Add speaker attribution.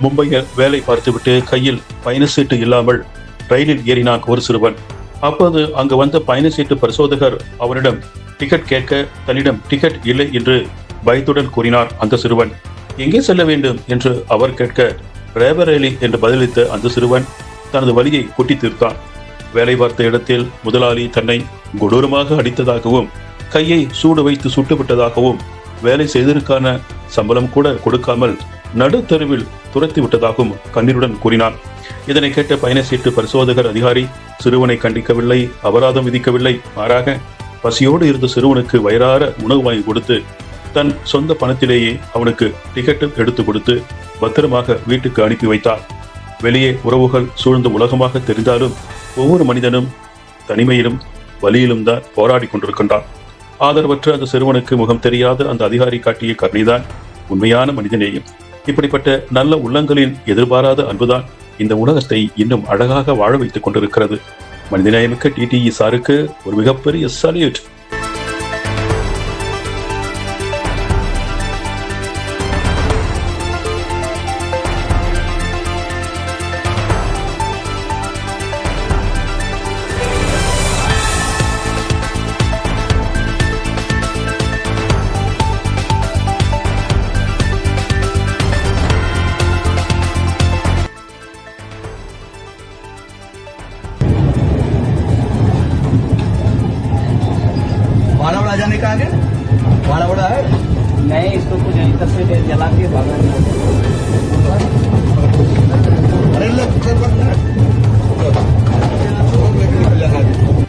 Speaker 1: மும்பையில் வேலை பார்த்துவிட்டு கையில் பயண சீட்டு இல்லாமல் ரயிலில் ஏறினான் ஒரு சிறுவன். அப்போது அங்கு வந்த பயண சீட்டு பரிசோதகர் அவனிடம் டிக்கெட் கேட்க தன்னிடம் டிக்கெட் இல்லை என்று பயத்துடன் கூறினார் அந்த சிறுவன். எங்கே செல்ல வேண்டும் என்று அவர் கேட்க ரேபரேலி என்று பதிலளித்த அந்த சிறுவன் தனது வலியை கொட்டி தீர்த்தான். வேலை பார்த்த இடத்தில் முதலாளி தன்னை கொடூரமாக அடித்ததாகவும் கையை சூடு வைத்து சுட்டுவிட்டதாகவும் வேலை செய்ததற்கான சம்பளம் கூட கொடுக்காமல் நடுத்தருவில் துரத்தி விட்டதாகவும் கண்ணீருடன் கூறினான். இதனை கேட்ட பயண சீட்டு பரிசோதகர் அதிகாரி சிறுவனை கண்டிக்கவில்லை, அபராதம் விதிக்கவில்லை. மாறாக பசியோடு இருந்த சிறுவனுக்கு வயிறார உணவு வாங்கி கொடுத்து தன் சொந்த பணத்திலேயே அவனுக்கு டிக்கெட்டும் எடுத்து கொடுத்து பத்திரமாக வீட்டுக்கு அனுப்பி வைத்தார். வெளியே உறவுகள் சூழ்ந்த உலகமாக தெரிந்தாலும் ஒவ்வொரு மனிதனும் தனிமையிலும் வலியிலும் தான் போராடி கொண்டிருக்கின்றான். ஆதரவற்ற அந்த சிறுவனுக்கு முகம் தெரியாத அந்த அதிகாரி காட்டிய கருணைதான் உண்மையான மனிதநேயம். இப்படிப்பட்ட நல்ல உள்ளங்களின் எதிர்பாராத அன்புதான் இந்த உலகத்தை இன்னும் அழகாக வாழ வைத்துக் கொண்டிருக்கிறது. மனிதநேயமிக்க டிடிஇ சாருக்கு ஒரு மிகப்பெரிய சல்யூட்.
Speaker 2: वाला बड़ा जाने का आगे वाला बड़ा है नहीं, इसको कुछ इधर से जला के भागा। अरे लोग